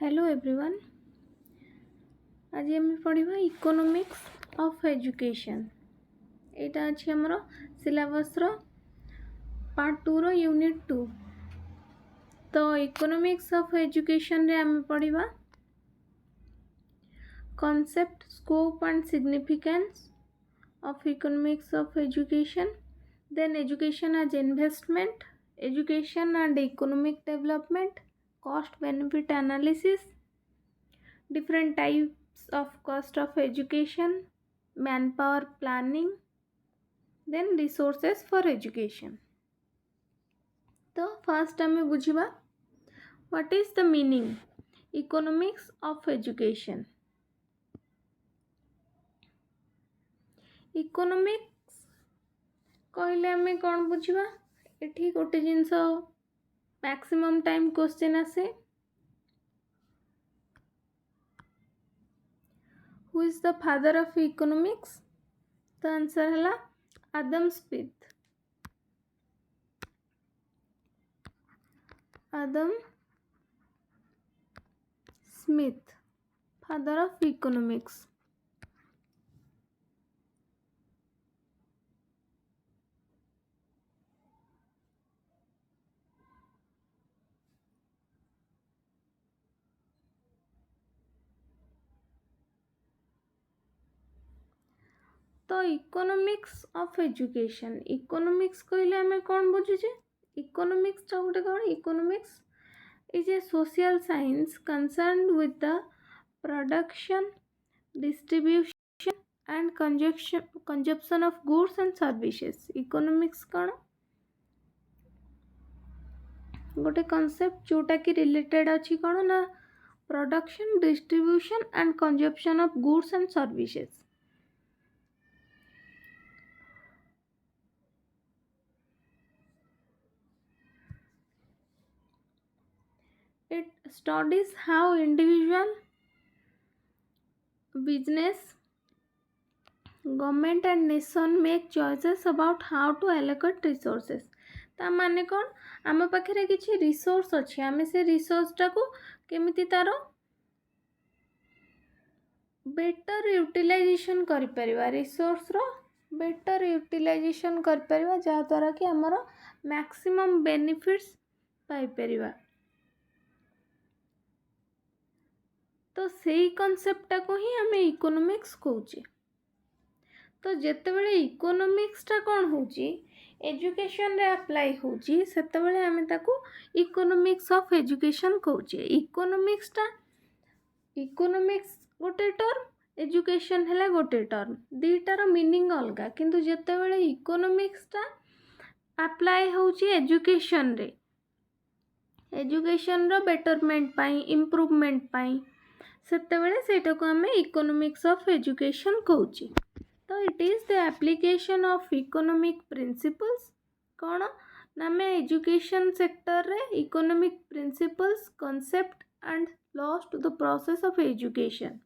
Hello everyone. आज आम पढ़ा इकोनॉमिक्स ऑफ एजुकेशन। यहाँ अच्छी आमर सिलेबस पार्ट 2 रो यूनिट 2। तो इकोनॉमिक्स ऑफ एजुकेशन रे आम पढ़ा concept, scope and significance of economics of education, then education as investment, education and economic development, cost benefit analysis, different types of cost of education, manpower planning, then resources for education. तो first हमें बुझिबा what is the meaning economics of education. Economics कहले हमें कौन बुझिबा, एठी गोटे जिनस मैक्सिमम टाइम क्वेश्चन आसे, who is the father of economics? तो आंसर है Adam Smith. Adam Smith, father of economics. तो इकोनॉमिक्स ऑफ एजुकेशन, इकोनॉमिक्स कहले हमें कौन बुझुचे? इकोनॉमिक्स गोटे कौन? Economics is a social science concerned with the production, distribution and consumption of goods and services. Economics कौन? गोटे कॉन्सेप्ट जोटा कि रिलेटेड अच्छी कौन ना production, distribution and consumption of goods and services. It studies how individual, business, government and nation make choices about how to allocate resources. ता माने कौन? आम पाखे किसी रिसोर्स अच्छे, आम से रिसोर्सटा को केमिति तार बेटर यूटिलाइजेशन करि परिबा, रिसोर्स रो बेटर यूटिलाइजेशन करि परिबा, जहा द्वारा कि हमर मैक्सिमम बेनिफिट्स पाई परिबा। तो सेही कॉन्सेप्टटा को ही आम इकोनॉमिक्स कहूचे। तो जेतेबेले इकोनॉमिक्सटा कौन होची एजुकेशन रे अप्लाई होची, सेतेबेले आम ताकू इकोनॉमिक्स ऑफ एजुकेशन कहूचे। इकोनॉमिक्स गोटे टर्म, एजुकेशन है गोटे टर्म, दीटार मीनिंग अलगा, किंतु जेतेबेले इकोनॉमिक्सटा अप्लाई होची एजुकेशन रे, एजुकेशन रो बेटरमेंट पाई, इम्प्रूवमेंट पाई, सेतेबेले सेटा को आम इकोनॉमिक्स ऑफ एजुकेशन कहूचे। तो it is the application of economic principles कौन ना मैं एजुकेशन सेक्टर रे economic principles, concept and laws to the process of education.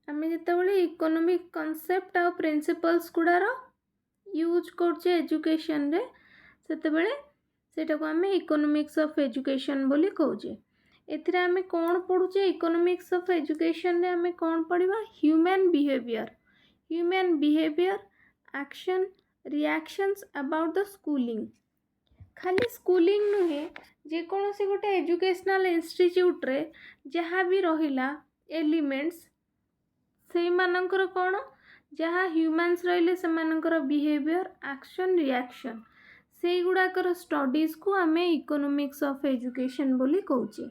आम जितेबाला इकोनॉमिक कॉन्सेप्ट आ प्रिंसिपल्स गुड़ार यूज करछे एजुकेशन रे, सेतेबेले सेटा को आम इकोनॉमिक्स ऑफ एजुकेशन बोली कहूचे। एथिरे आमे कौन पढ़ुचे? इकोनॉमिक्स ऑफ एजुकेशन रे आमे कौन पढ़िबा? Human behaviour, action, reactions about the schooling. खाली स्कूलिंग नुहे, जेकोसी गोटे एजुकेशनल इंस्टीट्यूट रे जहाँ भी रहिला एलिमेंट्स, से मानकर कौन जहाँ ह्यूमन्स रहिले से मानकर बिहेवियर, एक्शन, रिएक्शन, से गुड़ाकर स्टडीज को आमे इकोनॉमिक्स ऑफ एजुकेशन बोली कहूचे।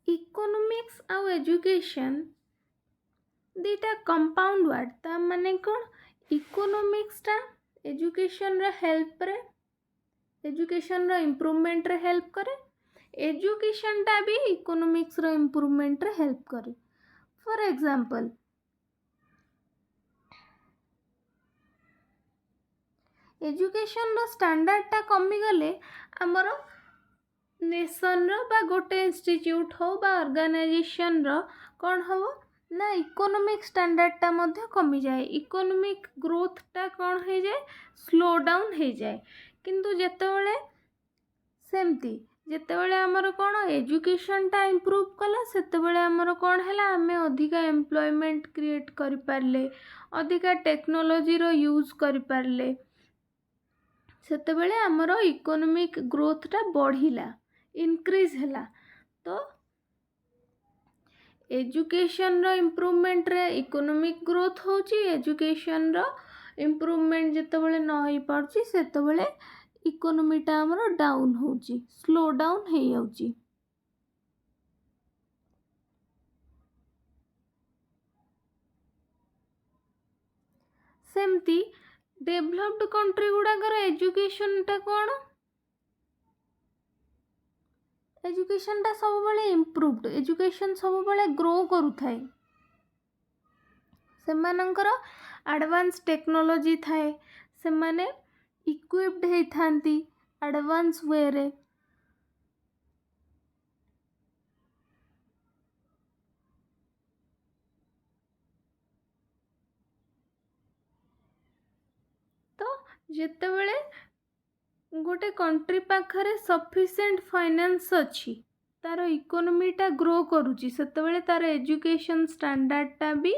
इकोनॉमिक्स आउ एजुकेशन दीटा कंपाउंड वर्ड, ता माने कौन? इकोनॉमिक्सटा एजुकेशन रे हेल्प रे, एजुकेशन रो इम्प्रूवमेंट रे हेल्प करे, एजुकेशनटा भी इकोनॉमिक्स रो इम्प्रूवमेंट रे हेल्प करे। फॉर एग्जांपल एजुकेशन रो स्टैंडर्डटा कमी गले आमर नेशन रो बा गोटे इंस्टीट्यूट हो बा ऑर्गेनाइजेशन रो कौन हो ନା ଇକୋନୋମିକ୍ ଷ୍ଟାଣ୍ଡାର୍ଡ଼ଟା ମଧ୍ୟ କମିଯାଏ, ଇକୋନୋମିକ୍ ଗ୍ରୋଥଟା କ'ଣ ହେଇଯାଏ, ସ୍ଲୋ ଡାଉନ୍ ହେଇଯାଏ। କିନ୍ତୁ ଯେତେବେଳେ ଆମର କ'ଣ ଏଜୁକେସନ୍ଟା ଇମ୍ପ୍ରୁଭ୍ କଲା, ସେତେବେଳେ ଆମର କ'ଣ ହେଲା, ଆମେ ଅଧିକା ଏମ୍ପ୍ଲୟମେଣ୍ଟ କ୍ରିଏଟ୍ କରିପାରିଲେ, ଅଧିକା ଟେକ୍ନୋଲୋଜିର ୟୁଜ୍ କରିପାରିଲେ, ସେତେବେଳେ ଆମର ଇକୋନୋମିକ୍ ଗ୍ରୋଥଟା ବଢ଼ିଲା, ଇନକ୍ରିଜ୍ ହେଲା। ତ ଏଜୁକେସନ୍ର ଇମ୍ପ୍ରୁଭମେଣ୍ଟରେ ଇକୋନୋମିକ୍ ଗ୍ରୋଥ୍ ହେଉଛି, ଏଜୁକେସନ୍ର ଇମ୍ପ୍ରୁଭମେଣ୍ଟ ଯେତେବେଳେ ନ ହେଇପାରୁଛି ସେତେବେଳେ ଇକୋନୋମିଟା ଆମର ଡାଉନ୍ ହେଉଛି, ସ୍ଲୋ ଡାଉନ୍ ହେଇଯାଉଛି। ସେମିତି ଡେଭଲପ୍ଡ କଣ୍ଟ୍ରି ଗୁଡ଼ାକର ଏଜୁକେସନ୍ଟା କ'ଣ, ଏଜୁକେସନ୍ଟା ସବୁବେଳେ ଇମ୍ପ୍ରୁଭ୍ଡ, ଏଜୁକେସନ୍ ସବୁବେଳେ ଗ୍ରୋ କରୁଥାଏ। ସେମାନଙ୍କର ଆଡ଼ଭାନ୍ସ ଟେକ୍ନୋଲୋଜି ଥାଏ, ସେମାନେ ଇକ୍ୱିପ୍ଡ ହେଇଥାନ୍ତି ଆଡ଼ଭାନ୍ସ ୱେରେ। ତ ଯେତେବେଳେ ଗୋଟେ କଣ୍ଟ୍ରି ପାଖରେ ସଫିସିଏଣ୍ଟ ଫାଇନାନ୍ସ ଅଛି, ତାର ଇକୋନୋମିଟା ଗ୍ରୋ କରୁଛି, ସେତେବେଳେ ତାର ଏଜୁକେସନ୍ ଷ୍ଟାଣ୍ଡାର୍ଡ଼ଟା ବି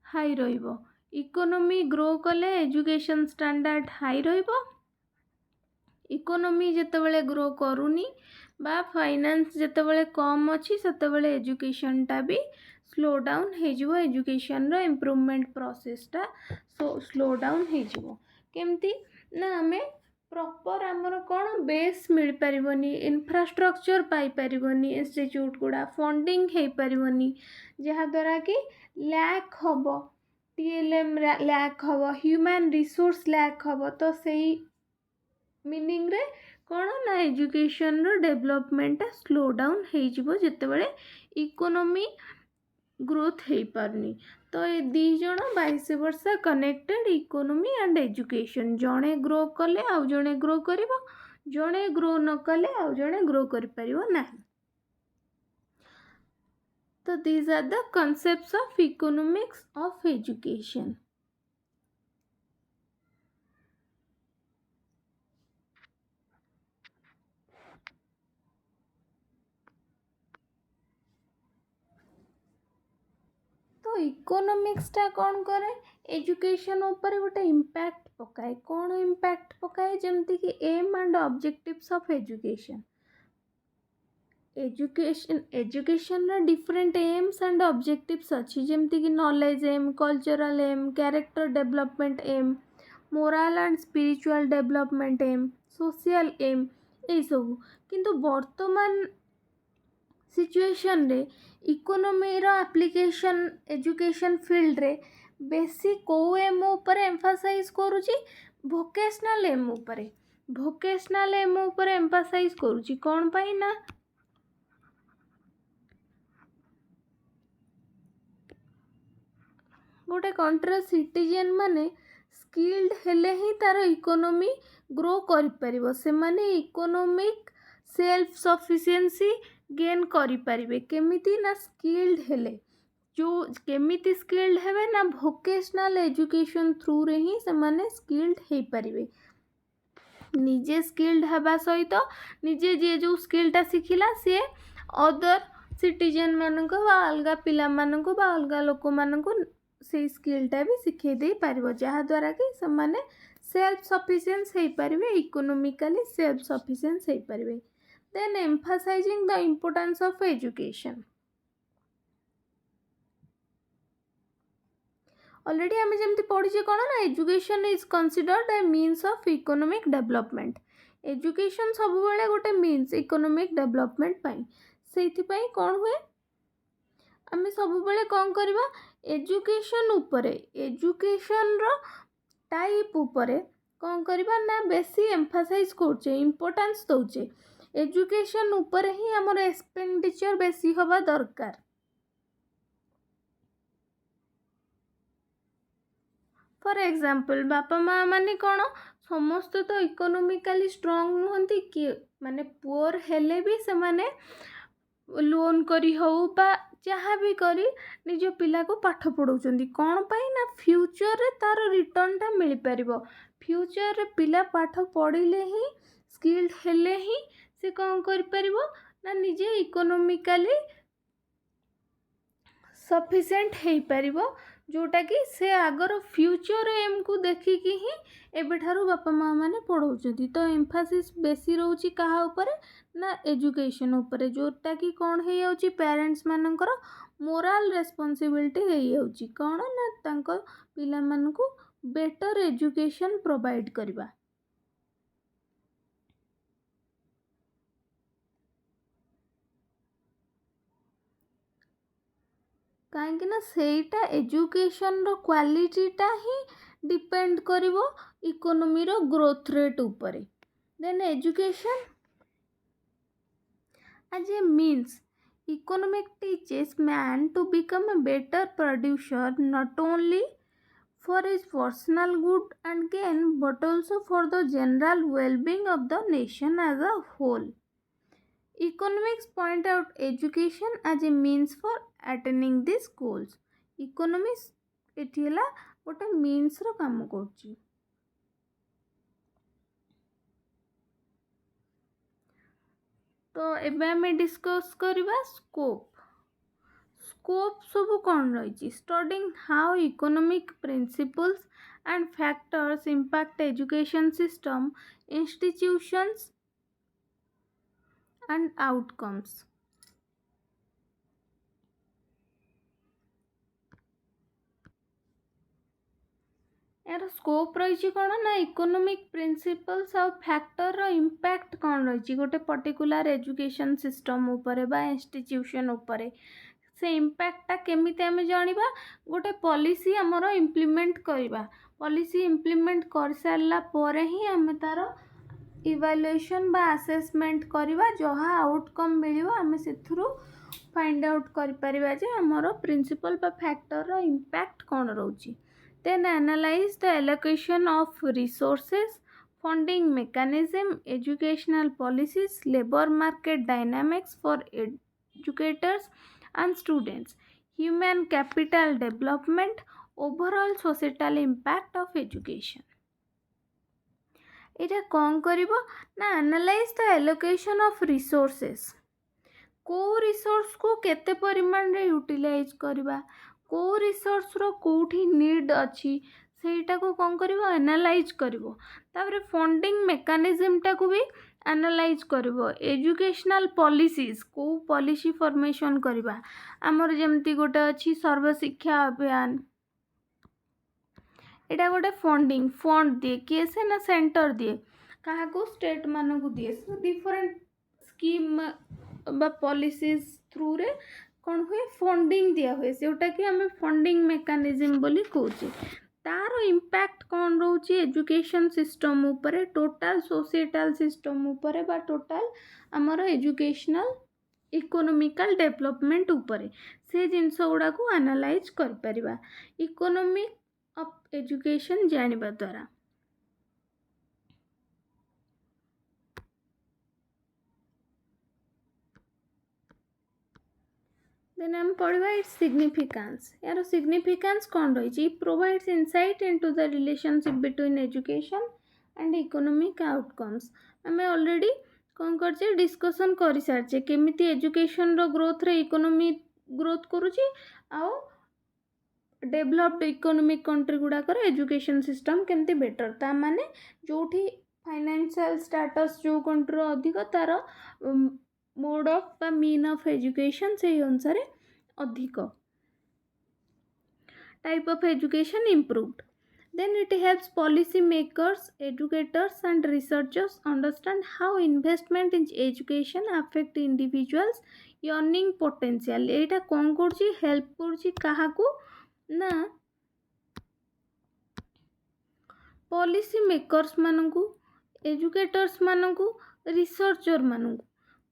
ହାଇ ରହିବ। ଇକୋନୋମି ଗ୍ରୋ କଲେ ଏଜୁକେସନ୍ ଷ୍ଟାଣ୍ଡାର୍ଡ଼ ହାଇ ରହିବ। ଇକୋନୋମି ଯେତେବେଳେ ଗ୍ରୋ କରୁନି ବା ଫାଇନାନ୍ସ ଯେତେବେଳେ କମ୍ ଅଛି, ସେତେବେଳେ ଏଜୁକେସନ୍ଟା ବି ସ୍ଲୋ ଡାଉନ୍ ହେଇଯିବ, ଏଜୁକେସନ୍ର ଇମ୍ପ୍ରୁଭମେଣ୍ଟ ପ୍ରୋସେସ୍ଟା ସ୍ଲୋ ଡାଉନ୍ ହେଇଯିବ। କେମିତି ନା ଆମେ ପ୍ରପର୍ ଆମର କ'ଣ ବେସ୍ ମିଳିପାରିବନି, ଇନଫ୍ରାଷ୍ଟ୍ରକ୍ଚର୍ ପାଇପାରିବନି, ଇନଷ୍ଟିଚ୍ୟୁଟ୍ ଗୁଡ଼ା ଫଣ୍ଡିଂ ହେଇପାରିବନି, ଯାହାଦ୍ୱାରା କି ଲ୍ୟାକ୍ ହେବ, TLM ଲ୍ୟାକ୍ ହେବ, ହ୍ୟୁମାନ୍ ରିସୋର୍ସ ଲ୍ୟାକ୍ ହେବ। ତ ସେଇ ମିନିଂରେ କ'ଣ ନା ଏଜୁକେସନ୍ର ଡେଭଲପମେଣ୍ଟଟା ସ୍ଲୋ ଡାଉନ୍ ହେଇଯିବ ଯେତେବେଳେ ଇକୋନୋମି ଗ୍ରୋଥ୍ ହେଇପାରୁନି। ତ ଏ ଦୁଇ ଜଣ ବାଇଶ ବର୍ଷ କନେକ୍ଟେଡ୍, ଇକୋନୋମି ଆଣ୍ଡ ଏଜୁକେସନ୍। ଜଣେ ଗ୍ରୋ କଲେ ଆଉ ଜଣେ ଗ୍ରୋ କରିବ, ଜଣେ ଗ୍ରୋ ନ କଲେ ଆଉ ଜଣେ ଗ୍ରୋ କରିପାରିବ ନାହିଁ। ତ these are the concepts of economics of education. ତ ଇକୋନୋମିକ୍ସଟା କ'ଣ କରେ, ଏଜୁକେସନ୍ ଉପରେ ଗୋଟେ ଇମ୍ପାକ୍ଟ ପକାଏ। କ'ଣ ଇମ୍ପାକ୍ଟ ପକାଏ, ଯେମିତିକି aim and objectives of education. ଏଜୁକେସନ୍ର ଡିଫରେଣ୍ଟ ଏମ୍ସ ଆଣ୍ଡ ଅବଜେକ୍ଟିଭ୍ସ ଅଛି, ଯେମିତିକି knowledge aim, cultural aim, character development aim, moral and spiritual development aim, social aim, ଏଇସବୁ। କିନ୍ତୁ ବର୍ତ୍ତମାନ ସିଚୁଏସନ୍ରେ ଇକୋନୋମିର ଆପ୍ଲିକେସନ୍ ଏଜୁକେସନ୍ ଫିଲ୍ଡରେ ବେଶୀ କେଉଁ ଏମ୍ ଉପରେ ଏମ୍ଫାସାଇଜ୍ କରୁଛି, ଭୋକେସନାଲ୍ ଏମ୍ ଉପରେ। ଭୋକେସନାଲ୍ ଏମ୍ ଉପରେ ଏମ୍ଫାସାଇଜ୍ କରୁଛି। କ'ଣ ପାଇଁ ନା ଗୋଟେ କଣ୍ଟ୍ରିର ସିଟିଜେନ୍ ମାନେ ସ୍କିଲ୍ଡ ହେଲେ ହିଁ ତାର ଇକୋନୋମି ଗ୍ରୋ କରିପାରିବ। ସେମାନେ ଇକୋନୋମିକ୍ ସେଲ୍ଫ ସଫିସିଏନ୍ସି ଗେନ୍ କରିପାରିବେ। କେମିତି ନା ସ୍କିଲ୍ଡ ହେଲେ, କେମିତି ସ୍କିଲ୍ଡ ହେବେ ନା ଭୋକେସନାଲ୍ ଏଜୁକେସନ୍ ଥ୍ରୁରେ ହିଁ ସେମାନେ ସ୍କିଲ୍ଡ ହେଇପାରିବେ। ନିଜେ ସ୍କିଲ୍ଡ ହେବା ସହିତ ନିଜେ ଯିଏ ଯେଉଁ ସ୍କିଲ୍ଟା ଶିଖିଲା ସିଏ ଅଦର ସିଟିଜେନ୍ ମାନଙ୍କୁ ବା ଅଲଗା ପିଲାମାନଙ୍କୁ ବା ଅଲଗା ଲୋକମାନଙ୍କୁ ସେଇ ସ୍କିଲ୍ଟା ବି ଶିଖେଇ ଦେଇପାରିବ, ଯାହାଦ୍ୱାରା କି ସେମାନେ ସେଲ୍ଫ ସଫିସିଏନ୍ସ ହେଇପାରିବେ, ଇକୋନୋମିକାଲି ସେଲ୍ଫ ସଫିସିଏନ୍ସ ହେଇପାରିବେ। ଦେନ୍ ଏମ୍ଫାସାଇଜିଂ ଦ ଇମ୍ପୋର୍ଟାନ୍ସ ଅଫ୍ ଏଜୁକେସନ୍। ଅଲରେଡ଼ି ଆମେ ଯେମିତି ପଢ଼ିଛେ କ'ଣ ନା education is considered A means of economic development. Education ସବୁବେଳେ ଗୋଟେ ମିନ୍ସ ଇକୋନୋମିକ୍ ଡେଭଲପମେଣ୍ଟ ପାଇଁ। ସେଇଥିପାଇଁ କ'ଣ ହୁଏ, ଆମେ ସବୁବେଳେ କ'ଣ କରିବା, ଏଜୁକେସନ୍ ଉପରେ, ଏଜୁକେସନ୍ର ଟାଇପ୍ ଉପରେ କ'ଣ କରିବା ନା ବେଶୀ ଏମ୍ଫାସାଇଜ୍ କରୁଛେ, ଇମ୍ପୋର୍ଟାନ୍ସ ଦେଉଛେ। ଏଜୁକେସନ୍ ଉପରେ ହିଁ ଆମର ଏକ୍ସପେଣ୍ଡିଚର୍ ବେଶୀ ହେବା ଦରକାର। ଫର୍ ଏକ୍ଜାମ୍ପଲ୍, ବାପା ମାଆ ମାନେ କ'ଣ, ସମସ୍ତେ ତ ଇକୋନୋମିକାଲି ଷ୍ଟ୍ରଙ୍ଗ ନୁହନ୍ତି, କିଏ ମାନେ ପୁଅର୍ ହେଲେ ବି ସେମାନେ ଲୋନ୍ କରି ହେଉ ବା जहाँ भी करी निज पिला को पाठ पढ़ाउछंती कौन पाई ना फ्यूचर रे तार रिटर्नटा मिल पारिबो। फ्यूचर रे पिला पाठ पढ़िले ही स्किल्ड हेले ही से कौन कर पारिबो ना निजे इकोनॉमिकली सफिशिएंट हो पारिबो, जोटा कि से आगर फ्यूचर एम को देखिकी ही एबेठारू बापा माँ मैंने पढ़ाउछंती। तो एम्फासिस बेसी रोची कहा उपरे ना एजुकेशन उपरे, जोटा कि कौन हो जाउची पेरेंट्स मानकर मोराल रेस्पॉन्सिबिलिटी हो जाउची कौन ना तांको पिला मानकू बेटर एजुकेशन प्रोवाइड करबा। कहीं ना सेटा एजुकेशन रो क्वालिटीटा ही डिपेंड करिवो इकोनॉमी रो ग्रोथ रेट उपरे। Then education as a means economic teaches man to become a better producer not only for his personal good and gain but also for the general well-being of the nation as a whole. Economics point out education as a means for attaining these goals. Economics एठी हला गोटे means रो काम करची। तो एबे हमें discuss करबा scope. Scope सब कौन रही studying how economic principles and factors impact education system institutions and outcomes. यार स्कोप रही कौन ना इकोनॉमिक प्रिंसिपल्स आ फैक्टर रो इम्पैक्ट कौन रही गोटे पर्टिकुलर एजुकेशन सिस्टम उपरे बा इंस्टीट्यूशन उपरे से इम्पैक्टटा केमिति आमे जानिबा गोटे पॉलिसी हमरो इम्प्लीमेंट करबा। पॉलिसी इम्प्लीमेंट कर सारला परे ही आमे तार इवैल्यूएशन बा असेसमेंट करबा जहा आउटकम मिलिबा आमे सेथुरु फाइंड आउट कर परिबा जे हमरो प्रिंसिपल बा फैक्टर रो इम्पैक्ट कौन रहउची। Then analyze the allocation of resources, funding mechanism, educational policies, labor market dynamics for educators and students, human capital development, overall societal impact of education. इटा कौन करिबो ना analyze the allocation of resources, को resource को केते परिमाण रे utilise करबा, को रिसोर्स रो कोठी नीड अच्छी सेटा को कौन करिवो एनालाइज करिवो। तापर फंडिंग मेकानिज्म टा को भी एनालाइज करिवो। एजुकेशनल पॉलिसीज को पॉलिसी फॉर्मेशन करबा हमर जेमती गोटे अच्छी सर्व शिक्षा अभियान एटा गोटे फंडिंग फंड दिए किए से ना सेंटर दिए कहा को स्टेट मान को दिए डिफरेंट स्कीम बा पॉलिसीज थ्रू रे कौन हुए फंडिंग दिया हुए सेटा कि हमें फंडिंग मेकानिज्म बोली कहूचे। तार इम्पैक्ट कौन रोचे एजुकेशन सिस्टम उपरे टोटल सोसाइटल सिस्टम उपरे बा टोटल हमर एजुकेशनल इकोनॉमिकल डेवलपमेंट उपरे से जिनस गुड़ा को एनालाइज कर परिबा इकोनॉमिक ऑफ एजुकेशन जानिबा द्वारा। Then हम पढ़वा इट्स सिग्निफिकेंस। यार सिग्निफिकेंस कौन रही provides insight into the relationship between education and economic outcomes. आम ऑलरेडी कौन कर डिस्कसन कर सारी केमिति एजुकेशन रो ग्रोथ रे इकोनॉमी ग्रोथ करुची आउ डेवलप्ड इकोनॉमिक कंट्री गुड़ाकर एजुकेशन सिस्टम केमती बेटर ता माने जोठी फाइनेंशियल स्टेटस जो कंट्री अधिक तार मोड ऑफ बा मीन ऑफ एजुकेशन से अनुसार अधिक type of education improved. Then it helps policy makers, educators and researchers understand how investment in education affect individuals earning potential। एटा कौन करची हेल्प करची कहा को ना पॉलिसी मेकर्स मानकू एजुकेटर्स मानकू रिसर्चर मानकू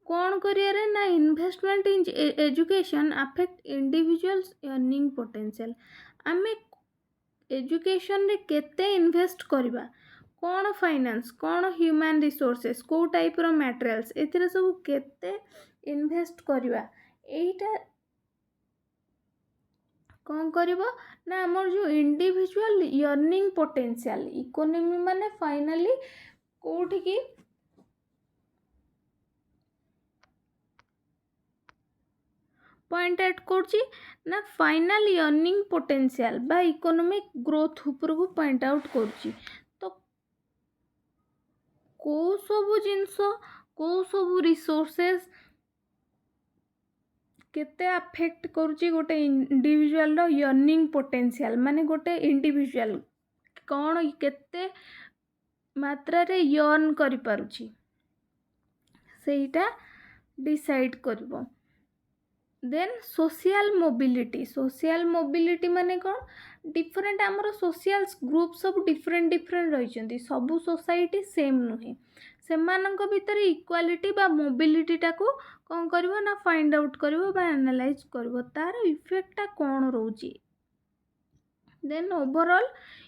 कौन करियारे ना investment in education affect individuals earning potential. आमे education रे केते इन्वेस्ट करबा कौन फाइनेंस कौन ह्यूमन रिसोर्सेस को टाइप रो मटेरियल्स एथिरे सब केते इन्वेस्ट करबा एटा कौन करिवो ना हमर जो इंडिविजुअल अर्निंग पोटेंशियल इकोनॉमी माने फाइनली कोठी की पॉइंट एट करछि ना फाइनल अर्निंग पोटेंशियल बा इकोनॉमिक ग्रोथ ऊपर को पॉइंट आउट करछि। तो को सब जिंस को सब रिसोर्सेस केते अफेक्ट करुच्ची गोटे इंडिविजुअल अर्निंग पोटेंशियल माने गोटे इंडिविजुअल कौन केते मात्रा रे अर्न करि पारुची सेटा डिसाइड करिवो। देन सोशल मोबिलिटी माने कौन डिफरेंट आमर सोशल ग्रुप सब डिफरेंट रही सबू सोसाइटी सेम नुहे सेमानंक भितर इक्वालिटी बा मोबिलिटी टाको कौन करिवो ना फाइंड आउट करिवो बा एनालाइज करिवो तार इफेक्टटा कौन रोची। Then overall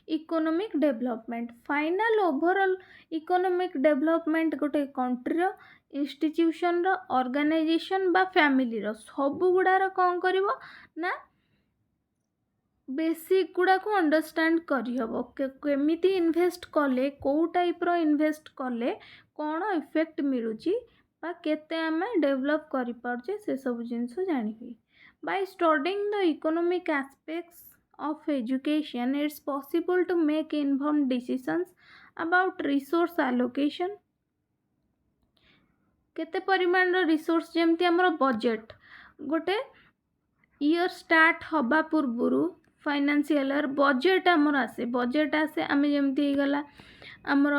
economic development final overall economic development गोटे कंट्री इंस्टीट्यूशन रो ऑर्गेनाइजेशन बा फैमिली रो सब गुड़ार कौन करिवो ना बेसिक गुड़ा को अंडरस्टैंड करहब केमिति इन्वेस्ट कले कौ टाइप रो इन्वेस्ट कले कौन इफेक्ट मिलूची बा केते आमे डेवलप करि पारछे से सब जिंस जानिबे। By studying the economic aspects of education it's possible to make informed decisions about resource allocation केते परिमाण रो रिसोर्स जेमती हमर बजेट गोटे ईयर स्टार्ट हबा पूर्वरु फाइनेंशियल ईयर बजेट बजेट आसे आमे जेमती हे गला हमर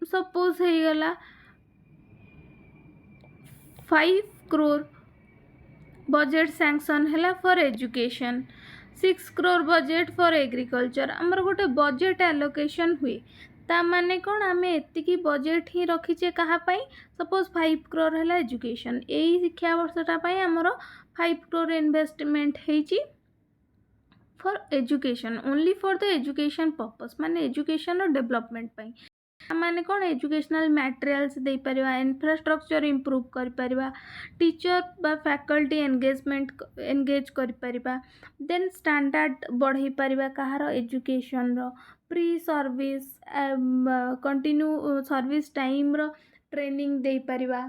सपोज हे गला 5 crore बजेट सैंक्शन हैला for education 6 crore budget for agriculture आमर गोटे बजेट एलोकेशन हुए ता माने कौन आमे एतिकी बजेट ही रखीचे कहा पाई सपोज 5 crore हैला एजुकेशन एई शिक्षा वर्षटा पाई आमर 5 crore इन्वेस्टमेंट हेची for education only for the education purpose माने एजुकेशन और डेवलपमेंट पाई माने कौन एजुकेशनल मटेरियल्स दे परिवा इंफ्रास्ट्रक्चर इंप्रूव कर परिवा टीचर बा फैकल्टी एंगेज कर परिवा देन स्टैंडर्ड बढ़ई परिवा कहार एजुकेशन रो pre service continue service time रो ट्रेनिंग दे परिवा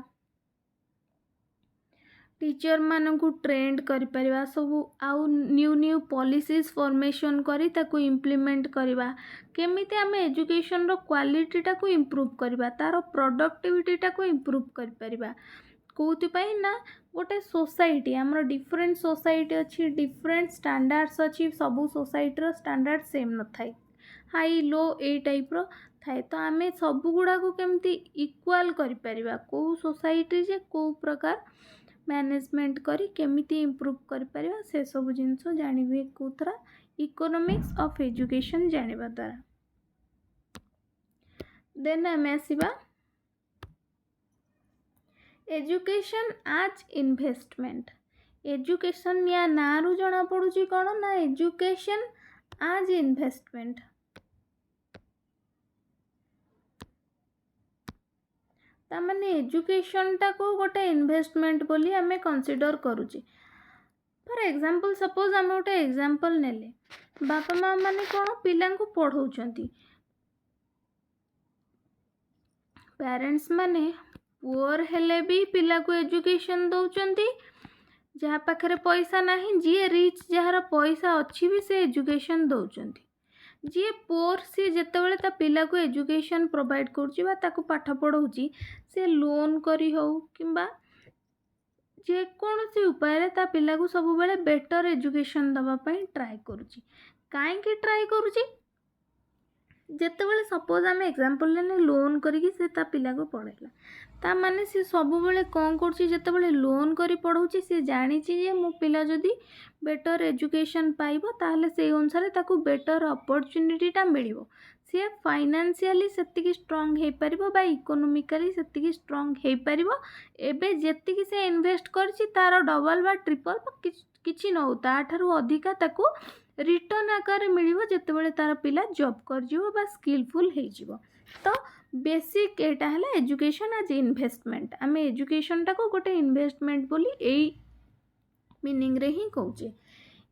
टीचर मानकु ट्रेंड करि परिवा सब आउ न्यू पॉलिसीज फॉर्मेशन करी ताकू इम्प्लीमेंट करिवा केमिति आमे एजुकेशन रो क्वालिटी टाकू इम्प्रूव करिवा तारो प्रोडक्टिविटी टाकू इम्प्रूव करि परिवा कोथि पई ना गोटे सोसाइटी हमर डिफरेंट सोसाइटी अछि डिफरेंट स्टैंडर्ड्स अछि सबु सोसाइटी रो स्टैंडर्ड सेम न थाई हाई लो ए टाइप रो थाए तो आमे सबु गुडा को केमिति इक्वल करि परिवा को सोसाइटी जे को प्रकार मैनेजमेंट करी केमिति इम्प्रूव कर परिवा से सब जिंस जानिबे कोथरा इकोनॉमिक्स ऑफ एजुकेशन जानिबा द्वारा। देन आमे आसीबा एजुकेशन आज इन्वेस्टमेंट एजुकेशन या नारू जना पड़ुची कोन ना एजुकेशन आज इन्वेस्टमेंट तामाने एजुकेशन टाको गोटे इन्वेस्टमेंट बोली आमे कंसीडर करूची। फॉर एग्जांपल सपोज आमे गोटे एग्जांपल नेले बापा माँ माने कोन पिला को पढ़ाउछंती पेरेंट्स माने पुअर हेले भी पिला को एजुकेशन दउचंती जहाँ पाखरे पैसा नाही जी रिच जहाँ पैसा अच्छी भी से एजुकेशन दउचंती जी पुअर सी जेतेबेले ता पिला को एजुकेशन प्रोवाइड करूची बा ताको पाठ पढ़ाउची से लोन करी हो किंबा जे कौन सी उपाय ता पिला को सब बेले बेटर एजुकेशन दबा पई ट्राई करूची काहे कि ट्राई करूची जेतेबेले सपोज आमे एग्जांपल लेने लोन करी से ता पिला को पढ़ेला ता माने से सब बेले कौन करूची जेतेबेले लोन करी पढ़ाउची से जानिची जे मो पिला जदी बेटर एजुकेशन पाइबो ताहले से अनुसार ताको बेटर अपॉर्चुनिटी ता मिलिबो सी फाइनेंशियली सेतिकी स्ट्रांग हे परिबो बा इकोनॉमिकली सेतिकी स्ट्रांग हे परिबो एबे जेतिकी से इन्वेस्ट करची तार डबल बा ट्रिपल किछि न हो ताठारु अधिका ताको रिटर्न आकार मिलिबो जेतेबेले तार पिला जॉब कर जिवो बा स्किलफुल हे जिवो। तो बेसिक एटा हला एजुकेशन आज इन्वेस्टमेंट आमे एजुकेशन टाको गोटे इन्वेस्टमेंट बोली एई मीनिंग रे ही कहूचे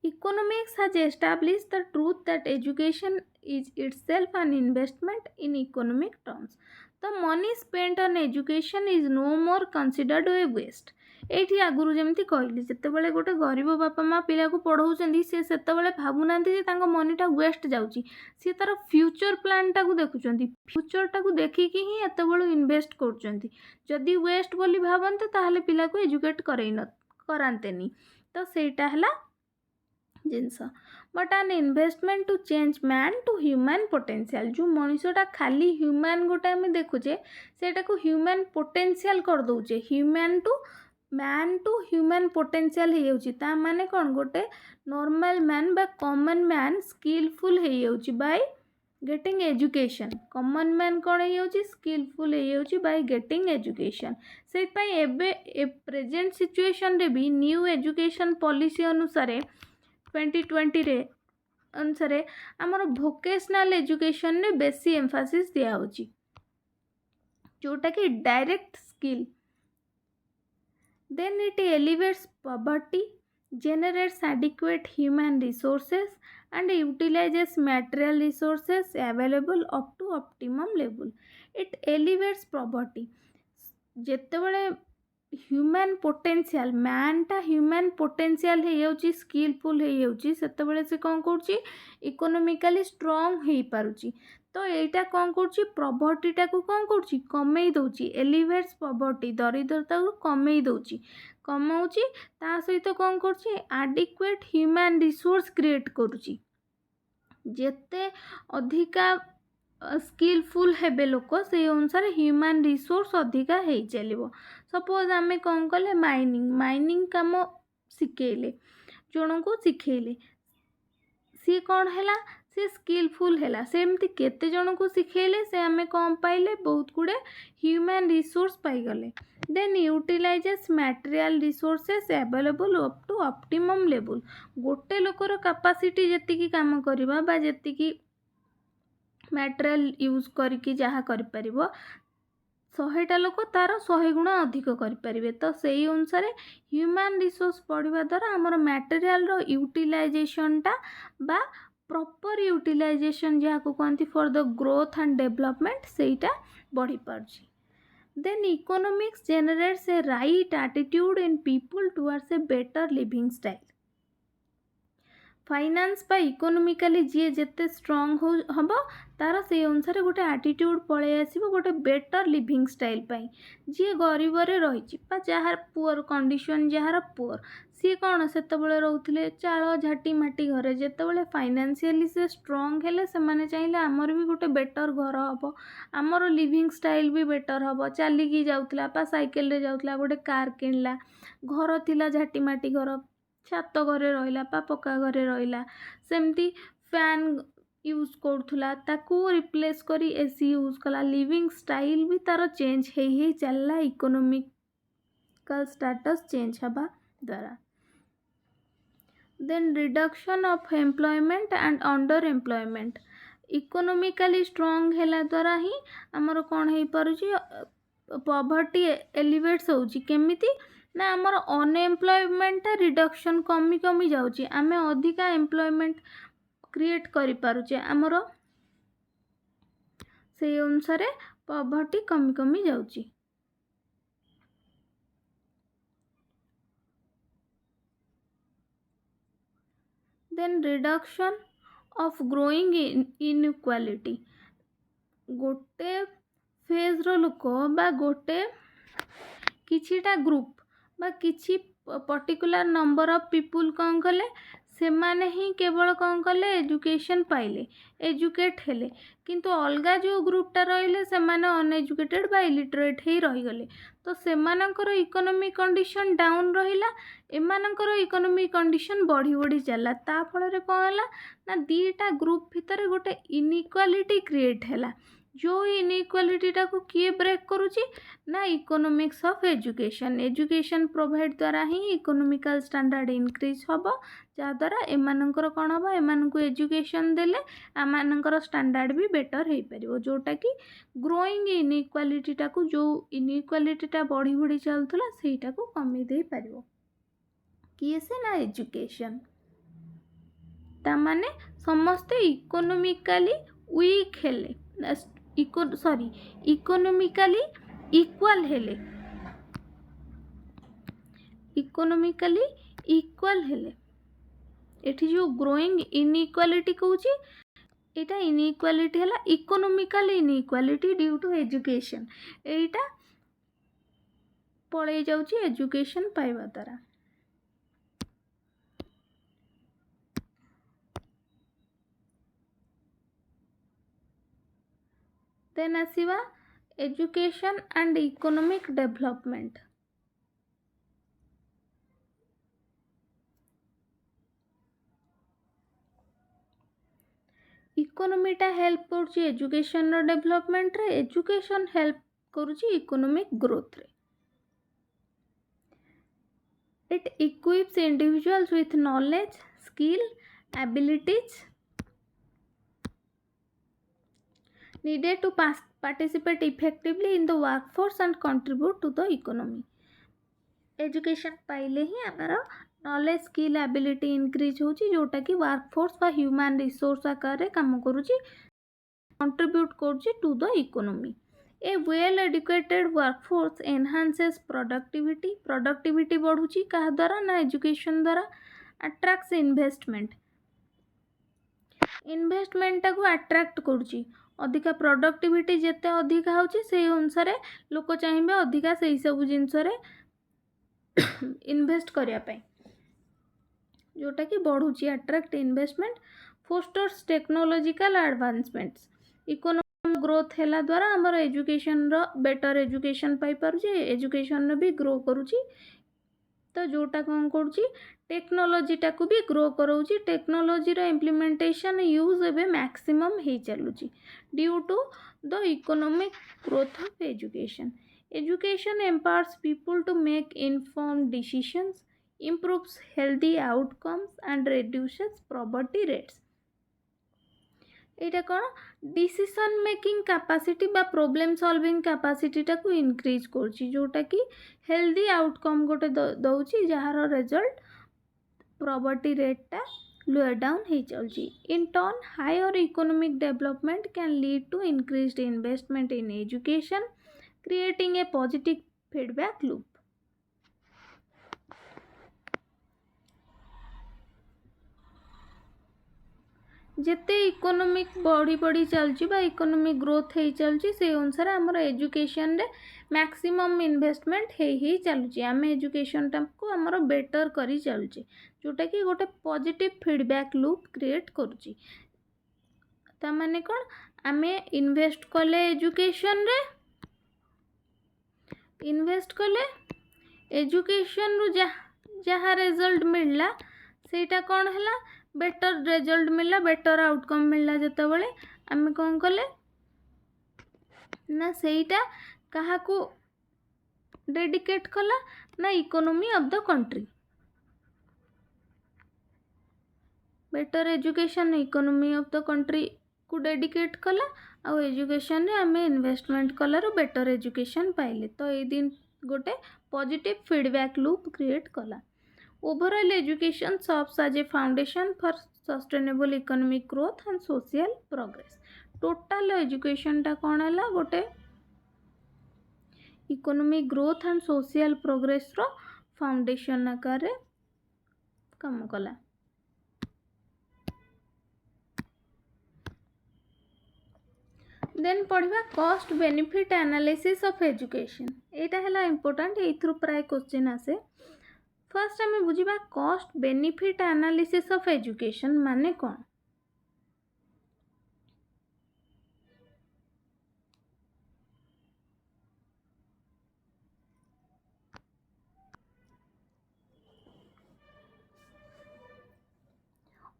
Economics has established the truth that education is itself an investment in economic terms. The money spent on education is no more considered a waste. ଏଇଠି ଆଗରୁ ଯେମିତି କହିଲି ଯେତେବେଳେ ଗୋଟେ ଗରିବ ବାପା ମା ପିଲାକୁ ପଢ଼ଉଛନ୍ତି ସେ ସେତେବେଳେ ଭାବୁନାହାନ୍ତି ଯେ ତାଙ୍କ ମନିଟା ୱେଷ୍ଟ ଯାଉଛି, ସିଏ ତାର ଫ୍ୟୁଚର ପ୍ଲାନ୍ଟାକୁ ଦେଖୁଛନ୍ତି, ଫ୍ୟୁଚରଟାକୁ ଦେଖିକି ହିଁ ଏତେବେଳୁ ଇନଭେଷ୍ଟ କରୁଛନ୍ତି। ଯଦି ୱେଷ୍ଟ ବୋଲି ଭାବନ୍ତେ ତାହେଲେ ପିଲାକୁ ଏଜୁକେଟ୍ କରାନ୍ତେନି। ତ ସେଇଟା ହେଲା ଜିନିଷ। But an investment to change man to human potential. ଯେଉଁ ମଣିଷଟା ଖାଲି ହ୍ୟୁମାନ୍ ଗୋଟେ ଆମେ ଦେଖୁଛେ ସେଇଟାକୁ ହ୍ୟୁମାନ୍ ପୋଟେନ୍ସିଆଲ୍ କରିଦେଉଛେ। Human to man to human potential ହେଇଯାଉଛି। ତା ମାନେ କ'ଣ, ଗୋଟେ ନର୍ମାଲ୍ ମ୍ୟାନ୍ ବା କମନ୍ ମ୍ୟାନ୍ ସ୍କିଲଫୁଲ୍ ହେଇଯାଉଛି by getting education. Common man କ'ଣ ହେଇଯାଉଛି, ସ୍କିଲଫୁଲ୍ ହେଇଯାଉଛି ବାଇ ଗେଟିଂ ଏଜୁକେସନ୍। ସେଇଥିପାଇଁ ଏବେ ପ୍ରେଜେଣ୍ଟ ସିଚୁଏସନ୍ରେ ବି ନ୍ୟୁ ଏଜୁକେସନ୍ ପଲିସି ଅନୁସାରେ 2020 ଅନୁସାରେ ଆମର ଭୋକେସନାଲ୍ ଏଜୁକେସନ୍ରେ ବେଶୀ ଏମ୍ଫାସିସ୍ ଦିଆହେଉଛି, ଯେଉଁଟାକି direct skill. Then eat ଏଲିଭେଟ୍ସ poverty, generates adequate human resources and utilizes material resources available up to optimum level. It elevates poverty. ଯେତେବେଳେ ହ୍ୟୁମାନ୍ ପୋଟେନ୍ସିଆଲ୍, ମ୍ୟାନ୍ଟା ହ୍ୟୁମାନ୍ ପୋଟେନ୍ସିଆଲ୍ ହେଇଯାଉଛି, ସ୍କିଲଫୁଲ୍ ହେଇଯାଉଛି, ସେତେବେଳେ ସେ କ'ଣ କରୁଛି, ଇକୋନୋମିକାଲି ଷ୍ଟ୍ରଙ୍ଗ ହେଇପାରୁଛି। ତ ଏଇଟା କ'ଣ କରୁଛି, ପ୍ରଭର୍ଟିଟାକୁ କ'ଣ କରୁଛି, କମେଇ ଦେଉଛି। ଏଲିଭେଟ୍ସ ପଭର୍ଟି, ଦରିଦ୍ରତାକୁ କମେଇ ଦେଉଛି, କମାଉଛି। ତା ସହିତ କ'ଣ କରୁଛି, ଆଡିକ୍ୱେଟ୍ ହ୍ୟୁମାନ୍ ରିସୋର୍ସ କ୍ରିଏଟ୍ କରୁଛି। ଯେତେ ଅଧିକା ସ୍କିଲଫୁଲ୍ ହେବେ ଲୋକ ସେଇ ଅନୁସାରେ ହ୍ୟୁମାନ୍ ରିସୋର୍ସ ଅଧିକା ହେଇ ଚାଲିବ। ସପୋଜ୍ ଆମେ କ'ଣ କଲେ, ମାଇନିଂ କାମ ଶିଖେଇଲେ, ଜଣଙ୍କୁ ଶିଖେଇଲେ, ସିଏ କ'ଣ ହେଲା, ସେ ସ୍କିଲଫୁଲ୍ ହେଲା। ସେମିତି କେତେ ଜଣଙ୍କୁ ଶିଖେଇଲେ, ସେ ଆମେ କ'ଣ ପାଇଲେ, ବହୁତ ଗୁଡ଼େ ହ୍ୟୁମାନ୍ ରିସୋର୍ସ ପାଇଗଲେ। Then utilises material resources available up to optimum ଲେବୁଲ୍। ଗୋଟେ ଲୋକର କାପାସିଟି ଯେତିକି କାମ କରିବା ବା ଯେତିକି ମ୍ୟାଟେରିଆଲ୍ ୟୁଜ୍ କରିକି ଯାହା କରିପାରିବ, 100ଟା ଲୋକ ତାର 100 ଗୁଣ ଅଧିକ କରିପାରିବେ। ତ ସେଇ ଅନୁସାରେ ହ୍ୟୁମାନ୍ ରିସୋର୍ସ ବଢ଼ିବା ଦ୍ୱାରା ଆମର ମ୍ୟାଟେରିଆଲ୍ର ୟୁଟିଲାଇଜେସନ୍ଟା ବା ପ୍ରପର୍ ୟୁଟିଲାଇଜେସନ୍ ଯାହାକୁ କହନ୍ତି for the growth and development, ସେଇଟା ବଢ଼ିପାରୁଛି। Then economics generates a right attitude in people towards a better living style. Finance बा इकोनोमिकली जी जिते स्ट्रंग हम तार से अनुसार गोटे आटिट्यूड पलि आसो गोटे बेटर लिविंग स्टाइल पाई। जी गरीब रही जार पुअर कंडीशन जार पुअर सी कौन से रोते चाल झाटी माटी घरे जिते फाइनान्शियली से स्ट्रंग हेले से चाहिए आमर भी गोटे बेटर घर हम, आमर लिविंग स्टाइल भी बेटर हम। चलिकी जाऊला बा साइकेल रे जाऊला, गोटे कार किणला, घर थिला झाटी माटी घर, छात घरे रहिला बा पक्का घरे रहिला, सेमती फैन यूज करूला ताकू रिप्लेस करी एसी यूज कला। लिविंग स्टाइल भी तार चेंज हे चलला इकोनॉमिकल स्टेटस चेंज हवा द्वारा। Then reduction of employment and under employment. Economically strong हैला द्वारा ही आमर कौन हो पारुची, पॉवर्टी एलिवेट्स होउची। केमिति ना आमर अनएम्प्लॉयमेंट रिडक्शन कमी कमी जाउची, आमे अधिका एम्प्लॉयमेंट क्रिएट करि पारुचे, आमर से अनुसार पॉवर्टी कमी कमी जाउची। Then reduction of growing inequality. गोटे फेज रो लोक बा गोटे किछिटा ग्रुप बा किछि पर्टिकुलर नंबर ऑफ पीपुल कौन कले, से माने ही केवल कौन कले एजुकेशन पाइले, एजुकेट हेले, किंतु अलगा जो ग्रुपटा रहिले से माने अनएजुकेटेड बा इलिटरेट ही रही गले। तो से मानकर इकोनॉमिक कंडीशन डाउन रहिला, एमानकर इकोनॉमिक कंडीशन बढ़ी बढ़ी चला। ता फल कौन है ना दीटा ग्रुप भितर गोटे इनइक्वालिटी क्रिएट है। जो इनइक्वालिटी को किए ब्रेक करुची ना economics of education. Education provide द्वारा ही इकोनॉमिकल स्टैंडर्ड इंक्रीज हम, जहाँद्वारा एमानकर कौन हम, एमानकु एजुकेशन देले आमानकर स्टैंडर्ड भी बेटर हो पार, जोटा कि ग्रोइंग इनइक्वालिटी को जो इनइक्वालिटी बढ़ी बढ़ी चलूला सेटा को कमी दे पार किए से ना एजुकेशन। तामाने समस्ते इकोनोमिकली वीक हेले इकोनोमिकली इक्वल हेले इकोनोमिकली इक्वल हेले एठी जो ग्रोइंग इनइक्वालिटी कहूची एटा इनइक्वालिटी हला economical inequality due to education एटा पळै जाउची एजुकेशन पाइबा द्वारा। देन आसीबा एजुकेशन एंड इकोनॉमिक डेवलपमेंट। इकोनॉमीटा हेल्प करुची एजुकेशन रो डेवलपमेंट रे एजुकेशन हेल्प करुची इकोनॉमिक ग्रोथ रे। It equips individuals with knowledge skill abilities needed to participate effectively in the workforce and contribute to the economy। Education पाइले ही आमर knowledge skill ability increase होची जोटा कि वर्कफोर्स बा ह्यूमन रिसोर्स आकार रे काम करूची कंट्रीब्यूट करूची to the economy. A well educated workforce enhances productivity बढ़ुची कहा द्वारा ना एजुकेशन द्वारा अट्रैक्ट्स इन्वेस्टमेंट को अट्रैक्ट करूची अधिका प्रोडक्टिविटी जेते अधिका होची से अनुसार लोक चाहिए अधिका से सब जिनस इन्वेस्ट करिया पाई जोटा कि बढ़ुची attract investment fosters technological advancements economic growth हैला द्वारा हमर एजुकेशन रो बेटर एजुकेशन पाई पारुची एजुकेशन भी ग्रो करूची तो जोटा कौन करूची टेक्नोलॉजी टाको भी ग्रो कराउची टेक्नोलॉजी रो इम्प्लीमेंटेशन यूज एबे मैक्सिमम हे चलुची due to the economic growth of education. Education empowers people to make informed decisions, improves healthy outcomes and reduces poverty rates। एटा कौन डिसीजन मेकिंग कैपेसिटी बा प्रॉब्लम सॉल्विंग कैपेसिटी टाको increase करची जोटा कि हेल्दी आउटकम गोटे दउची जहार रिजल्ट पॉवर्टी रेट टा लोअर डाउन हे चलची। In turn higher economic development can lead to increased investment in education creating a positive feedback loop। जेते इकोनॉमिक बढ़ी चलची बा इकोनॉमिक ग्रोथ हे चलची से अनुसार हमर एजुकेशन रे मैक्सिमम इन्वेस्टमेंट हे चलची आम एजुकेशन को हमर बेटर करी चलची जोटा कि गोटे पॉजिटिव फीडबैक लूप क्रिएट करूची। ता माने कोन आमे इन्वेस्ट कले एजुकेशन रे इन्वेस्ट कले एजुकेशन रु जहाँ रिजल्ट मिलला सेटा कौन है बेटर रिजल्ट मिलला बेटर आउटकम मिलला जते बळे आमे कौन कले ना सेटा कहा को डेडिकेट कला ना economy of the country. Better education economy of the country को डेडिकेट कला आ एजुकेशन रे आमे इन्वेस्टमेंट कलार बेटर एजुकेशन पाइले तो ए दिन गोटे पॉजिटिव फीडबैक लूप क्रिएट कला। Overall education serves as a foundation for sustainable economic growth and social progress. Total education टा कौन है गोटे economic growth and social progress रो फाउंडेशन आकार रे काम कला। देन पढ़ा cost benefit analysis of education एटा है इम्पोर्टेंट एथ्रु प्राय क्वेश्चन आसे। फर्स्ट आम बुझा cost benefit analysis of education माने कौन।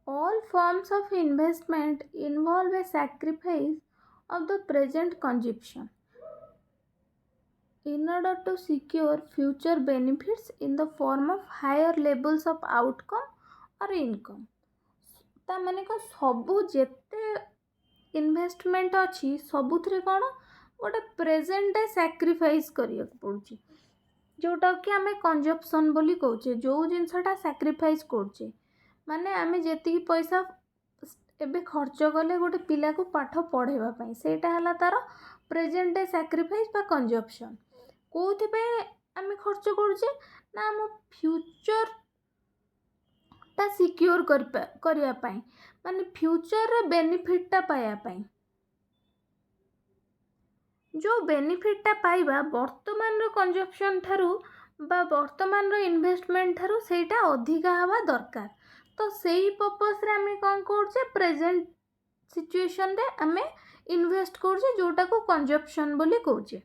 All forms of investment involve a sacrifice of the present consumption in order to secure future benefits in the form of higher levels of outcome or income। ता माने को सबु जेते investment अच्छी सबुथरे कौन गोटे प्रेजेंट सैक्रिफाइस करिया पड़ुची जोटा कि आमे कंजप्शन बोली कहूचे जो जिनसटा सैक्रिफाइस करछे माने आमे जेतिकी पैसा एबे खर्च कले गोटे पिला को पाठ पढ़ेवा पाई सेटा हला तार प्रेजेंट डे सैक्रिफाइस बा कंजप्शन कोथि पे आमे खर्च करूचे ना हम फ्यूचर ता सिक्योर करिया पाई माने फ्यूचर रे बेनिफिट ता पाया पाई जो बेनिफिट ता पाइबा वर्तमान रो कंजप्शन थारू बा वर्तमान रो इन्वेस्टमेंट थारू सेटा अधिका हवा दरकार तो सेही पर्पस रे आमे कोन करछे प्रेजेंट सिचुएशन रे आमे इन्वेस्ट करछे जोटा को कंजप्शन बोली कहूचे।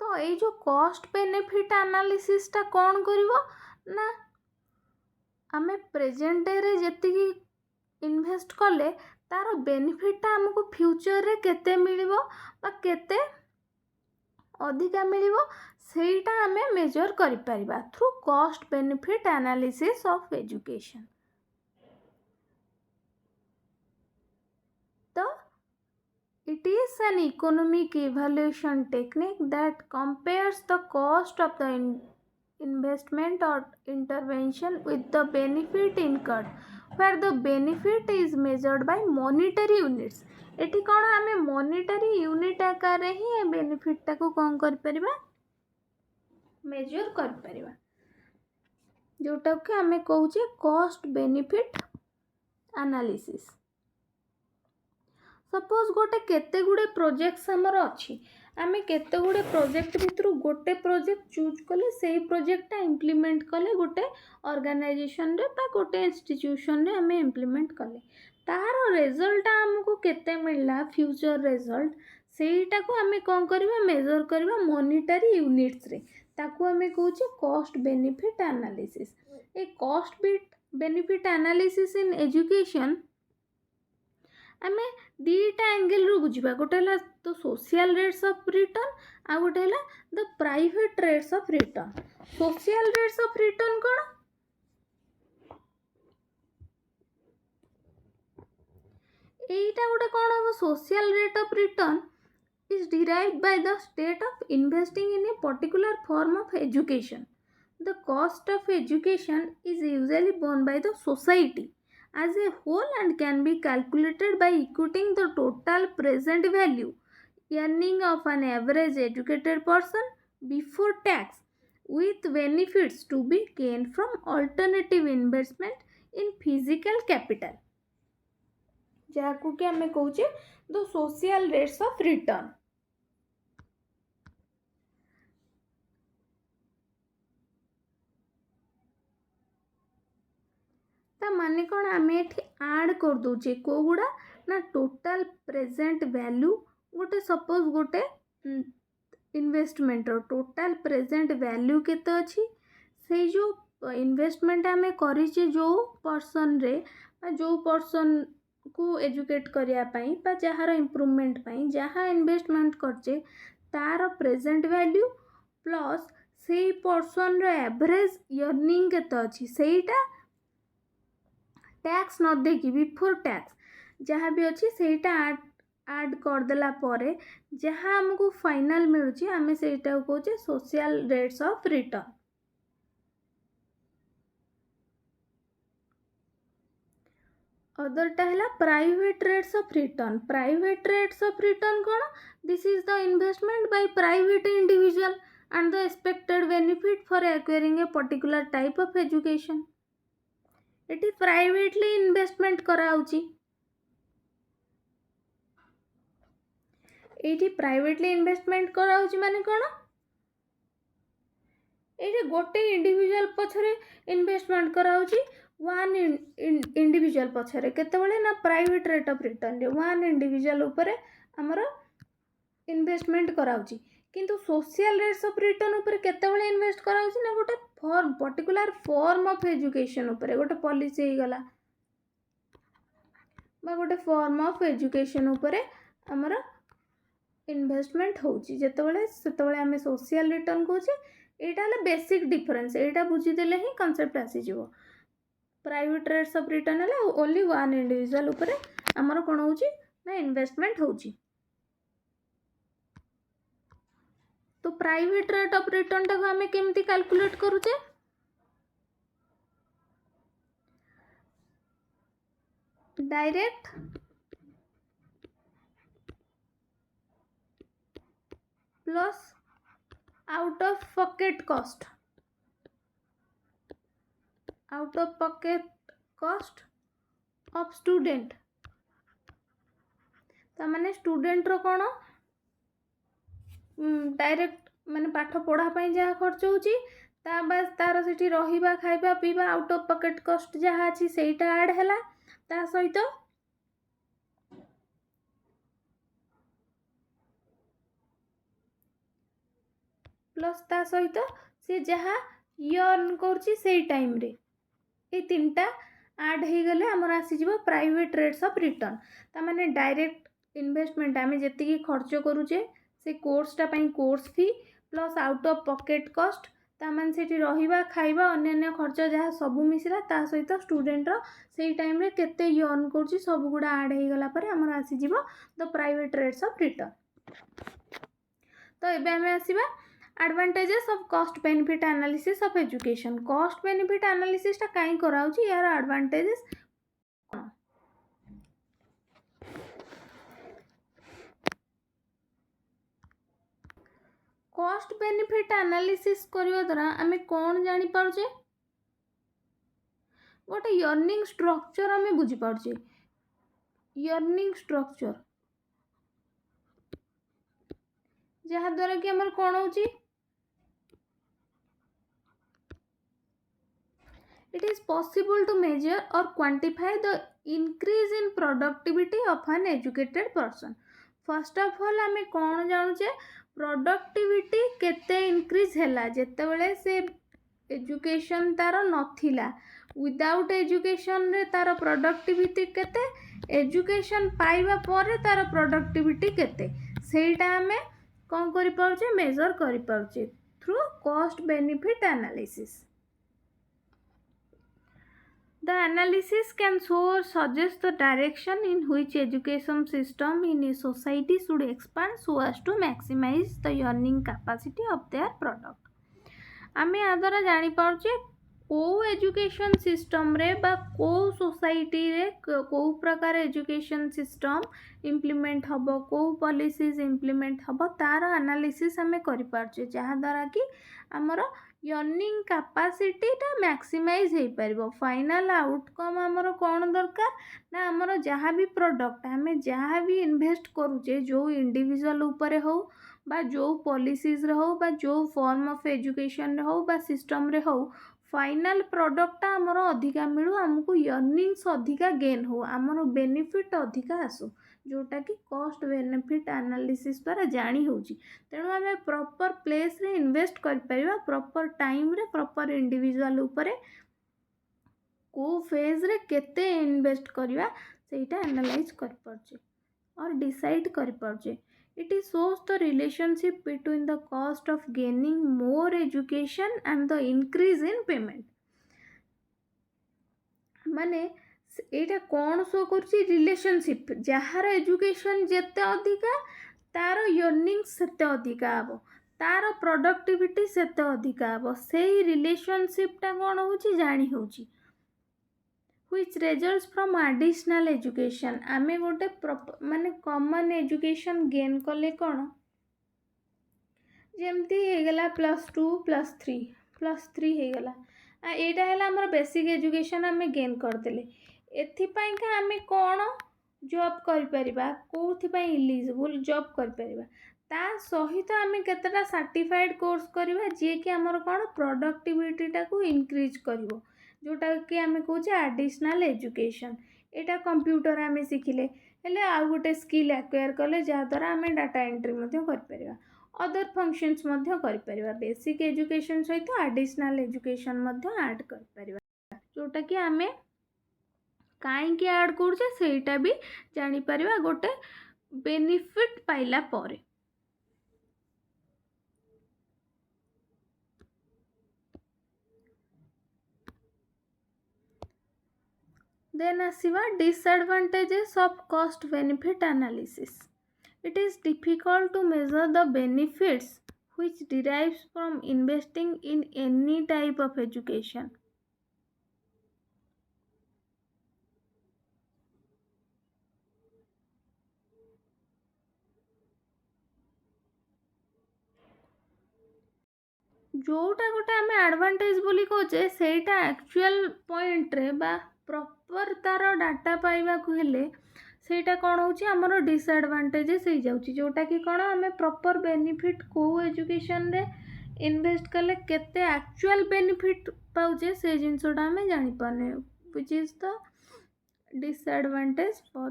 तो ये जो कॉस्ट बेनिफिट एनालिसिस टा कौन करिवो ना आमे प्रेजेंट डे रे जति इन्वेस्ट कले तार बेनिफिट टा हमको फ्यूचर रे केते मिलिवो बा केते अधिका मिलिवो सेटा आमे मेजर करि परिबा through cost benefit analysis of education. तो it is an economic evaluation technique that compares the cost of the investment or intervention with the benefit incurred, where the benefit is measured by monetary units. Eighty कौन आमे monetary unit आकार ही benefit टा को कौन कर परिबा major कर परिबा जोटा के आमे कहूचे कॉस्ट बेनिफिट एनालिसिस। सपोज गोटे केते गुड़े प्रोजेक्ट्स आमर अच्छी आमे केते गुड़े प्रोजेक्ट भितर गोटे प्रोजेक्ट चूज कले से प्रोजेक्टा इम्प्लीमेंट कले गोटे ऑर्गेनाइजेशन रे बा गोटे इंस्टीट्यूशन रे आमे इम्प्लीमेंट कले तार रिजल्ट आमको केते मिलला फ्यूचर रिजल्ट सेटा को आमे कोन करबा मेजर करबा मॉनिटरी यूनिट्स रे ताको आमे कहूचे cost benefit analysis. A cost benefit analysis in education आमे दीटा एंगल रू बुझा गोटे है तो सोशल रेट्स ऑफ रिटर्न आ गोटे है the private rates of return. Social rates of return कौन एटा गोटे कौन हम social rate of return is derived by the state of investing in a particular form of education. The cost of education is usually borne by the society as a whole and can be calculated by equating the total present value earning of an average educated person before tax with benefits to be gained from alternative investment in physical capital जहाँ कि आमे कहूचे the social rates of return. ता माने कौन आम ये आड कर दूचे को गुड़ा ना टोटाल प्रेजेंट वैल्यू गोटे सपोज गोटे इन्वेस्टमेंट टोटाल प्रेजेंट वैल्यू केते अच्छी से जो इन्वेस्टमेंट आमे करिचे जो पर्सन रे जो पर्सन को एजुकेट करिया पाई बा जहार इम्प्रूवमेंट पाई जहाँ इन्वेस्टमेंट करचे तार प्रेजेंट वैल्यू प्लस से पर्सन रो एवरेज अर्निंग केते अच्छी सेटा टैक्स न देकी बिफोर टैक्स जहाँ भी अच्छी सेटा आड करदेला परे जहाँ हमको फाइनल मिलुची आमे सेटा कहूचे सोशल रेट्स ऑफ रिटर्न। अदरटा है private rates of return. Private rates of return कौन this is the investment by private individual and the expected benefit for acquiring a particular type of education. एटी privately investment कराउची एटी privately investment कराउची माने कौन ये गोटे इंडिविजुअल पछरे इन्वेस्टमेंट कराउची वन इंडिविजुअल पछरे केतेबेले ना प्राइवेट रेट ऑफ रिटर्न रे वन इंडिविजुअल ऊपर हमर इन्वेस्टमेंट कराउची किंतु सोशल रेट्स ऑफ रिटर्न ऊपर केतेबेले इन्वेस्ट कराउची ना गोटे form particular form of education ऊपर गोटे पॉलिसी हे गला बा गोटे फॉर्म ऑफ एजुकेशन ऊपर हमर इन्वेस्टमेंट होची जेतेबेले सेतेबेले हमें सोशल रिटर्न कहूचे एटा हला बेसिक डिफरेंस एटा बुझी देले ही कांसेप्ट आसी जीवो। प्राइवेट रेट्स ऑफ रिटर्न है ओनली वन इंडिविजुअल ऊपर आमर कौन हो इन्वेस्टमेंट हो। तो प्राइवेट रेट ऑफ रिटर्न टाक आम केमती कैलकुलेट करूचे direct plus out of pocket cost of student माने स्टूडेंट रो कौन डायरेक्ट माने पाठ पढ़ापाई जहाँ खर्च होची ता बस तार सेठी रहिबा खाइबा पीबा आउट ऑफ पॉकेट कॉस्ट जहाँ अछि सेटा ऐड हैला ता सहित प्लस ता सहित से जहाँ अर्न करची सेई टाइम रे ए तीनटा ऐड हो गले आमर आसीजिवो प्राइवेट रेट्स ऑफ रिटर्न ता माने डायरेक्ट इन्वेस्टमेंट आमे जेतिकी खर्च करूचे से कोर्सटा पई course fee plus out of pocket cost ता माने सेठी रहिबा खाइबा अन्य खर्च जहाँ सबू मिसला ता सहित स्टूडेंट रो सेई टाइम रे केते अर्न करची सब गुडा ऐड हो गला परे आमर आसीजिवो the private rates of return. तो एबे आमे आसीबा advantages of cost benefit analysis of education. Cost benefit analysis टा काई कराउची यार एडवांटेजेस कॉस्ट बेनिफिट एनालिसिस करबा द्वारा आमे कोन जानि पाउचे गोटे अर्निंग स्ट्रक्चर आमे बुझी पाउचे अर्निंग स्ट्रक्चर जहाँ द्वारा कि आमर कौन होची it is possible to measure or quantify the increase in productivity of an educated person. First of all आमे कौन जानुचे productivity केते increase हैला जेते बेले से एजुकेशन तार नथिला विदाउट एजुकेशन रे तार productivity केते एजुकेशन पाइबा परे तार productivity केते सेटा आमे कौन करि पाउचे मेजर करि पाउचे through cost benefit analysis. The analysis can show or suggest the direction in which education system in a society should expand so as to maximize the earning capacity of their product. आमे आदरा जानी पाउचे को education system रे बा को society रे को प्रकार एजुकेशन सिस्टम इम्प्लीमेंट हबो को पॉलिसीज इम्प्लीमेंट हबो तार एनालिसिस आमे करि पाउचे जहाँ द्वारा कि आमर अर्निंग कैपेसिटी टा मैक्सिमाइज हो पारिबो। फाइनल आउटकम आमर कौन दरकार ना आमर जहाँ भी प्रोडक्ट आमे जहाँ भी इन्वेस्ट करूचे जो इंडिविजुअल ऊपर हो बा जो पॉलिसीज रे हो बा जो फॉर्म ऑफ एजुकेशन रे हो बा सिस्टम रे हो फाइनल प्रोडक्ट आमर अधिका मिलू आमको अर्निंग्स अधिका गेन हो आमर बेनिफिट अधिका आसो जोटा कि कॉस्ट बेनिफिट एनालिसिस द्वारा जानी होची। तेणु आमे प्रॉपर प्लेस रे इन्वेस्ट कर परिबा प्रॉपर टाइम रे प्रॉपर इंडिविजुअल ऊपर को फेज रे केते इन्वेस्ट करिवा सेटा एनालाइज कर परचे और डिसाइड कर परचे। It shows the relationship between the cost of gaining more education and the increase in payment. माने एटा कौन शो करछि रिलेशनशिप जहार एजुकेशन जेते अधिका तार अर्निंग्स सेते अधिका हबो तार प्रोडक्टिविटी सेते अधिका हबो सेही रिलेशनशिप टा कौन होछि जानी होछि which results from additional education आमे गोटे माने कॉमन एजुकेशन गेन कले कौन जेमती हे गला +2+3 हे गला एटा हैला हमर बेसिक एजुकेशन आमे गेन कर देले एथि पई का आमे कोन जॉब कर परिबा कोथि पई एलिजिबल जॉब कर परिबा ता सहित आमे केतटा सर्टिफाइड कोर्स करबा जे कि हमर कोन प्रोडक्टिविटी टा को इंक्रीज करबो जोटा कि आमे कहूचे एडिशनल एजुकेशन एटा कंप्यूटर आमे सिखिले हेले आ गोटे स्किल एक्वायर कले जहाँ द्वारा आमे डाटा एंट्री मध्य कर परिबा अदर फंक्शंस मध्य कर परिबा बेसिक एजुकेशन सहित एडिशनल एजुकेशन मध्य ऐड कर परिबा जोटा कि आमे काई के ऐड करछे सेटा भी जानि परिबा गोटे बेनिफिट पाइला परे। Then ଆସିବା disadvantages of cost benefit analysis. It is difficult to measure the benefits which derives from investing in any type of education. जोटा गोटे आम एडवांटेज बोली कहे सेटा एक्चुअल पॉइंट रे बा प्रॉपर तार डाटा पाइबा को हेले सेटा कौन होची हमरो डिसएडवांटेजेस हो जाउची जोटा कि कौन आम प्रॉपर बेनिफिट को एजुकेशन रे इन्वेस्ट कले केते एक्चुअल बेनिफिट पाउचे से जिनसोटा आम जानि पाने which is the disadvantage for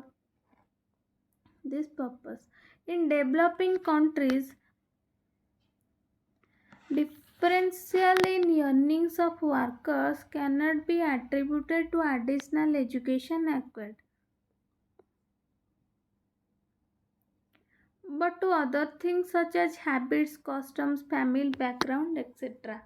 this purpose in developing countries differential in earnings of workers cannot be attributed to additional education acquired, but to other things such as habits, customs, family background, etc.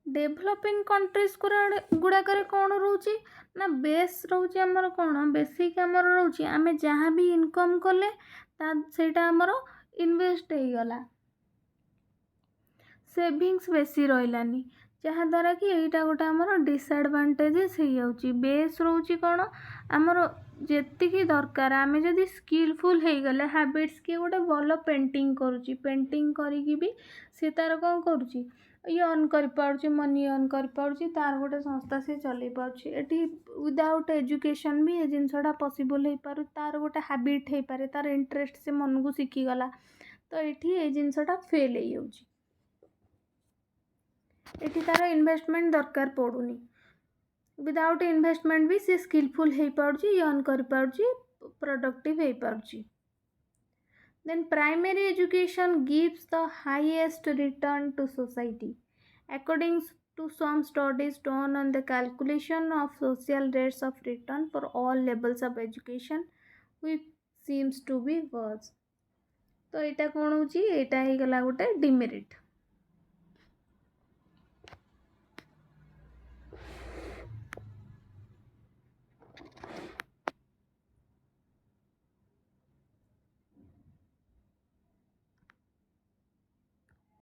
Developing countries गुड़ाक कौन रोचे ना base रोचे आमर कौन basic आमर रोचे आम जहाँ भी इनकम कले सेटा आमर इन्वेस्ट हो गला सेविंग्स बेसी रही जहाँद्वारा कि यहाँ गोटे आमर डिसएडवांटेजेस हो जाउची बेस रोचे कौन आमर जेतिकी दरकार आम जदि स्किलफुल हो गले हैबिट्स किए गोटे भल पेंटिंग करुची पेंटिंग करी भी सी तार कौन करुची अर्न कर मनी अर्न कर तार गोटे संस्था से चल पार्टी एटी विदाउट एजुकेशन भी ये जिनसटा पॉसिबल हो पार तार गोटे हैबिट हो पारे तार इंटरेस्ट से मन को शिखीगला तो ये जिनसटा फेल हो जाउची एटी तार इन्वेस्टमेंट दरकार पड़ूनी विदाउट इन्वेस्टमेंट भी सी स्किलफुल हो पार्टी अर्न कर प्रोडक्टिव हो party. Then primary education gives the highest return to society. According to some studies done on the calculation of social rates of return for all levels of education, which seems to be worse. तो यहाँ कौन हो गला गोटे demerit.